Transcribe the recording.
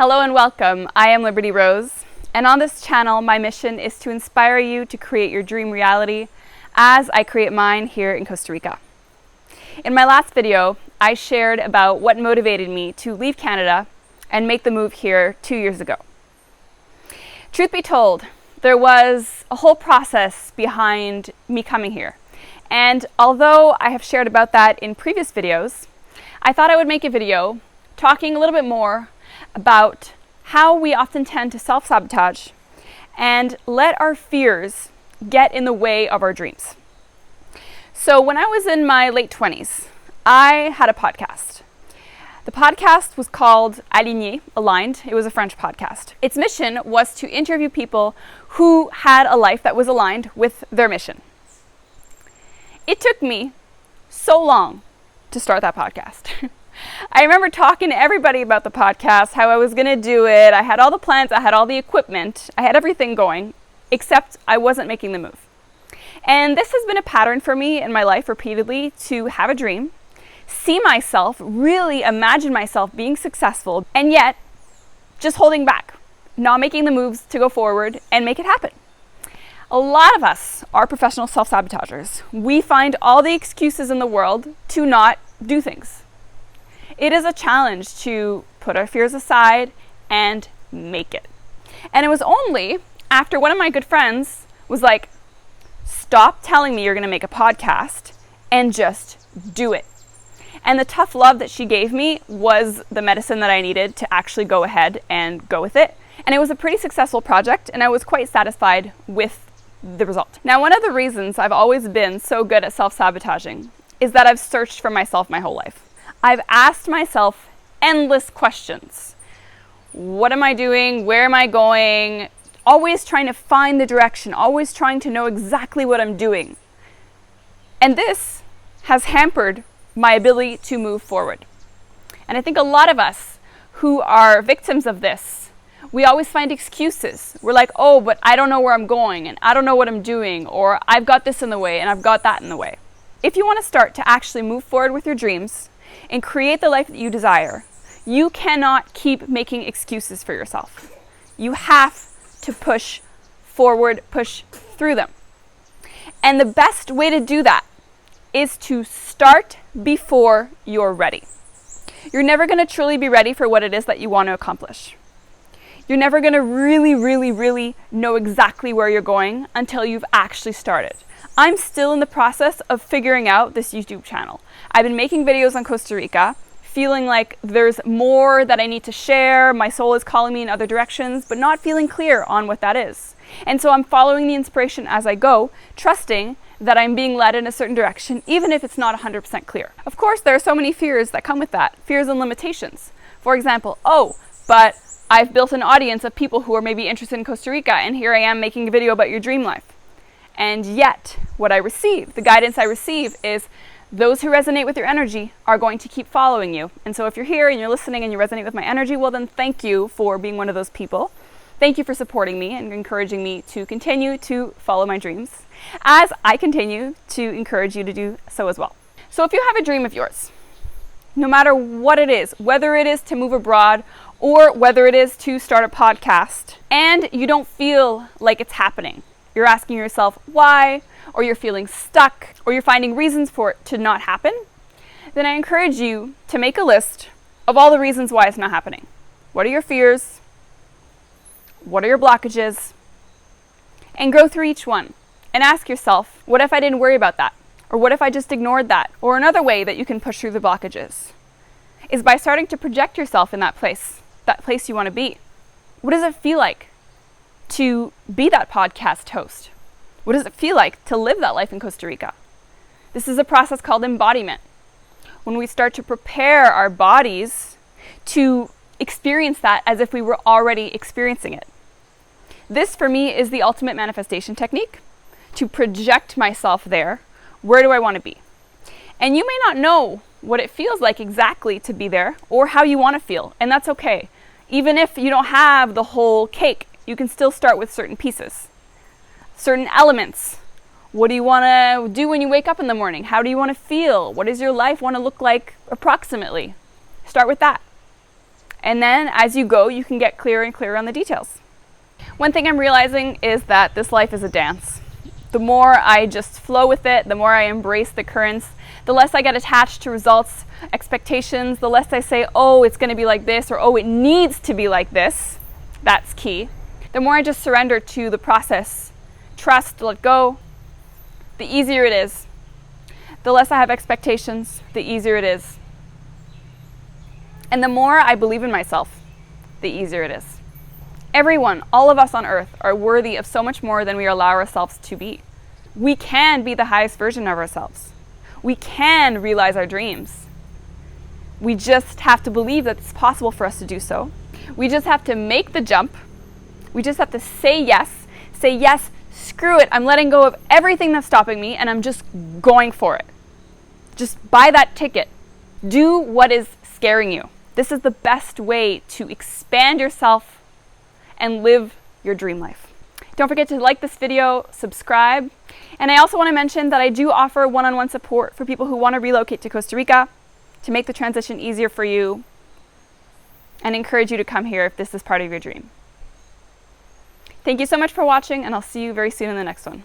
Hello and welcome. I am Liberty Rose, and on this channel, my mission is to inspire you to create your dream reality as I create mine here in Costa Rica. In my last video, I shared about what motivated me to leave Canada and make the move here 2 years ago. Truth be told, there was a whole process behind me coming here. And although I have shared about that in previous videos, I thought I would make a video talking a little bit more about how we often tend to self-sabotage and let our fears get in the way of our dreams. So when I was in my late 20s, I had a podcast. The podcast was called Aligné, Aligned. It was a French podcast. Its mission was to interview people who had a life that was aligned with their mission. It took me so long to start that podcast. I remember talking to everybody about the podcast, how I was going to do it. I had all the plans, I had all the equipment, I had everything going, except I wasn't making the move. And this has been a pattern for me in my life repeatedly, to have a dream, see myself, really imagine myself being successful, and yet just holding back, not making the moves to go forward and make it happen. A lot of us are professional self-sabotagers. We find all the excuses in the world to not do things. It is a challenge to put our fears aside and make it. And it was only after one of my good friends was like, stop telling me you're going to make a podcast and just do it. And the tough love that she gave me was the medicine that I needed to actually go ahead and go with it. And it was a pretty successful project, and I was quite satisfied with the result. Now, one of the reasons I've always been so good at self-sabotaging is that I've searched for myself my whole life. I've asked myself endless questions. What am I doing? Where am I going? Always trying to find the direction, always trying to know exactly what I'm doing. And this has hampered my ability to move forward. And I think a lot of us who are victims of this, we always find excuses. We're like, oh, but I don't know where I'm going, and I don't know what I'm doing, or I've got this in the way, and I've got that in the way. If you want to start to actually move forward with your dreams and create the life that you desire, you cannot keep making excuses for yourself. You have to push forward, push through them. And the best way to do that is to start before you're ready. You're never going to truly be ready for what it is that you want to accomplish. You're never going to really know exactly where you're going until you've actually started. I'm still in the process of figuring out this YouTube channel. I've been making videos on Costa Rica, feeling like there's more that I need to share. My soul is calling me in other directions, but not feeling clear on what that is. And so I'm following the inspiration as I go, trusting that I'm being led in a certain direction, even if it's not 100% clear. Of course, there are so many fears that come with that, fears and limitations. For example, but I've built an audience of people who are maybe interested in Costa Rica, and here I am making a video about your dream life. And yet, what I receive, the guidance I receive is those who resonate with your energy are going to keep following you. And so if you're here and you're listening and you resonate with my energy, well then thank you for being one of those people. Thank you for supporting me and encouraging me to continue to follow my dreams, as I continue to encourage you to do so as well. So if you have a dream of yours, no matter what it is, whether it is to move abroad or whether it is to start a podcast, and you don't feel like it's happening, you're asking yourself why, or you're feeling stuck, or you're finding reasons for it to not happen, then I encourage you to make a list of all the reasons why it's not happening. What are your fears? What are your blockages? And go through each one and ask yourself, what if I didn't worry about that? Or what if I just ignored that? Or another way that you can push through the blockages is by starting to project yourself in that place you want to be. What does it feel like to be that podcast host? What does it feel like to live that life in Costa Rica? This is a process called embodiment. When we start to prepare our bodies to experience that as if we were already experiencing it. This, for me, is the ultimate manifestation technique, to project myself there. Where do I want to be? And you may not know what it feels like exactly to be there or how you want to feel, and that's okay. Even if you don't have the whole cake, you can still start with certain pieces, certain elements. What do you want to do when you wake up in the morning? How do you want to feel? What does your life want to look like approximately? Start with that. And then as you go, you can get clearer and clearer on the details. One thing I'm realizing is that this life is a dance. The more I just flow with it, the more I embrace the currents, the less I get attached to results, expectations, the less I say, oh, it's going to be like this, or oh, it needs to be like this. That's key. The more I just surrender to the process, trust, let go, the easier it is. The less I have expectations, the easier it is. And the more I believe in myself, the easier it is. Everyone, all of us on earth, are worthy of so much more than we allow ourselves to be. We can be the highest version of ourselves. We can realize our dreams. We just have to believe that it's possible for us to do so. We just have to make the jump. We just have to say yes. Say yes, screw it, I'm letting go of everything that's stopping me and I'm just going for it. Just buy that ticket. Do what is scaring you. This is the best way to expand yourself and live your dream life. Don't forget to like this video, subscribe, and I also want to mention that I do offer one-on-one support for people who want to relocate to Costa Rica to make the transition easier for you and encourage you to come here if this is part of your dream. Thank you so much for watching, and I'll see you very soon in the next one.